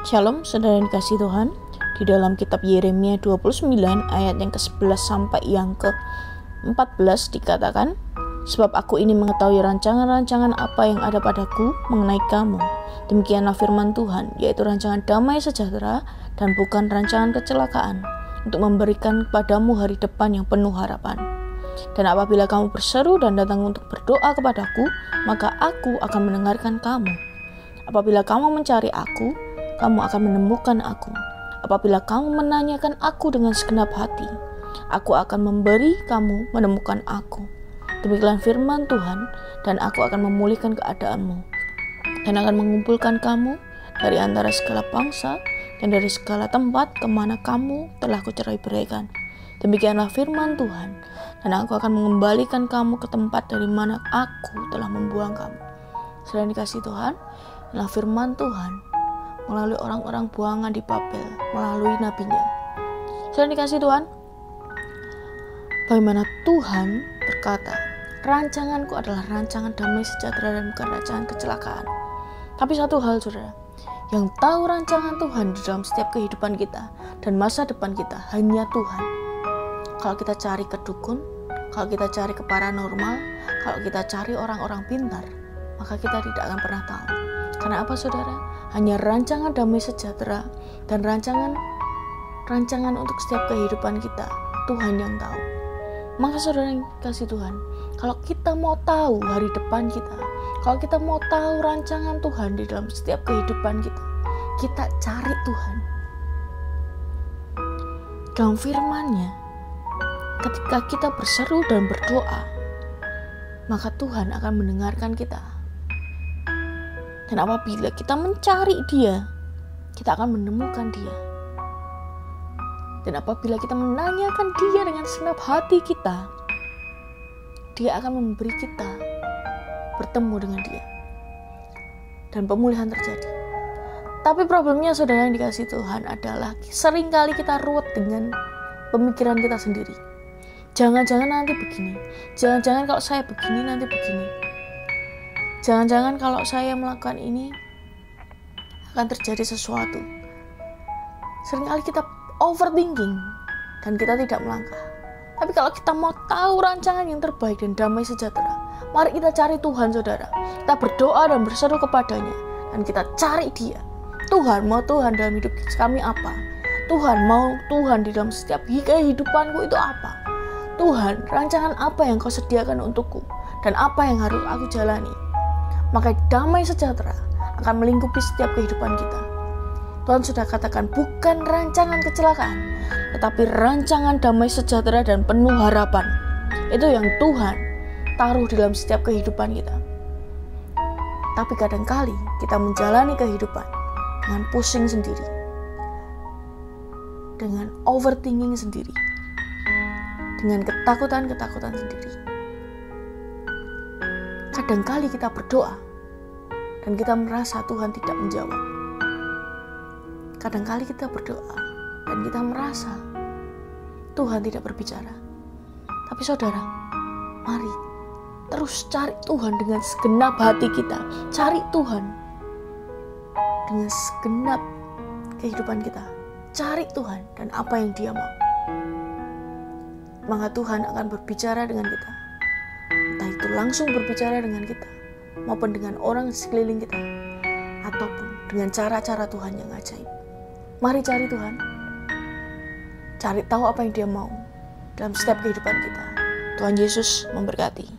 Shalom, saudara yang dikasihi Tuhan. Di dalam kitab Yeremia 29 ayat yang ke-11 sampai yang ke-14 dikatakan, "Sebab aku ini mengetahui rancangan-rancangan apa yang ada padaku mengenai kamu. Demikianlah firman Tuhan, yaitu rancangan damai sejahtera dan bukan rancangan kecelakaan, untuk memberikan kepadamu hari depan yang penuh harapan. Dan apabila kamu berseru dan datang untuk berdoa kepadaku, maka aku akan mendengarkan kamu. Apabila kamu mencari aku, kamu akan menemukan aku. Apabila kamu menanyakan aku dengan segenap hati, aku akan memberi kamu menemukan aku. Demikian firman Tuhan, dan aku akan memulihkan keadaanmu, dan akan mengumpulkan kamu dari antara segala bangsa dan dari segala tempat kemana kamu telah kucerai-beraikan. Demikianlah firman Tuhan, dan aku akan mengembalikan kamu ke tempat dari mana aku telah membuang kamu." Selain dikasih Tuhan, adalah firman Tuhan melalui orang-orang buangan di Babel, melalui nabinya. Selain dikasih Tuhan, bagaimana Tuhan berkata, rancanganku adalah rancangan damai sejahtera dan bukan rancangan kecelakaan. Tapi satu hal, saudara, yang tahu rancangan Tuhan di dalam setiap kehidupan kita dan masa depan kita hanya Tuhan. Kalau kita cari ke dukun, kalau kita cari ke paranormal, kalau kita cari orang-orang pintar, maka kita tidak akan pernah tahu. Karena apa, saudara? Hanya rancangan damai sejahtera dan rancangan untuk setiap kehidupan kita, Tuhan yang tahu. Maka saudara yang kasih Tuhan, kalau kita mau tahu hari depan kita, kalau kita mau tahu rancangan Tuhan di dalam setiap kehidupan kita cari Tuhan. Dalam firman-Nya, ketika kita berseru dan berdoa, maka Tuhan akan mendengarkan kita. Dan apabila kita mencari Dia, kita akan menemukan Dia. Dan apabila kita menanyakan Dia dengan segenap hati kita, Dia akan memberi kita bertemu dengan Dia. Dan pemulihan terjadi. Tapi problemnya, saudara yang dikasihi Tuhan, adalah seringkali kita ruwet dengan pemikiran kita sendiri. Jangan-jangan nanti begini. Jangan-jangan kalau saya begini nanti begini. Jangan-jangan kalau saya melakukan ini akan terjadi sesuatu. Seringkali kita overthinking dan kita tidak melangkah. Tapi kalau kita mau tahu rancangan yang terbaik dan damai sejahtera, mari kita cari Tuhan, saudara. Kita berdoa dan berseru kepadanya, dan kita cari Dia. Tuhan, mau Tuhan dalam hidup kami apa? Tuhan, mau Tuhan di dalam setiap kehidupanku itu apa? Tuhan, rancangan apa yang Kau sediakan untukku, dan apa yang harus aku jalani? Maka damai sejahtera akan melingkupi setiap kehidupan kita. Tuhan sudah katakan bukan rancangan kecelakaan, tetapi rancangan damai sejahtera dan penuh harapan. Itu yang Tuhan taruh dalam setiap kehidupan kita. Tapi kadangkali kita menjalani kehidupan dengan pusing sendiri, dengan overthinking sendiri, dengan ketakutan-ketakutan sendiri. Kadangkali kita berdoa dan kita merasa Tuhan tidak menjawab. Kadangkali kita berdoa dan kita merasa Tuhan tidak berbicara. Tapi saudara, mari terus cari Tuhan dengan segenap hati kita. Cari Tuhan dengan segenap kehidupan kita. Cari Tuhan dan apa yang Dia mau. Maka Tuhan akan berbicara dengan kita. Entah itu langsung berbicara dengan kita, maupun dengan orang sekeliling kita, ataupun dengan cara-cara Tuhan yang ajaib. Mari cari Tuhan. Cari tahu apa yang Dia mau dalam setiap kehidupan kita. Tuhan Yesus memberkati.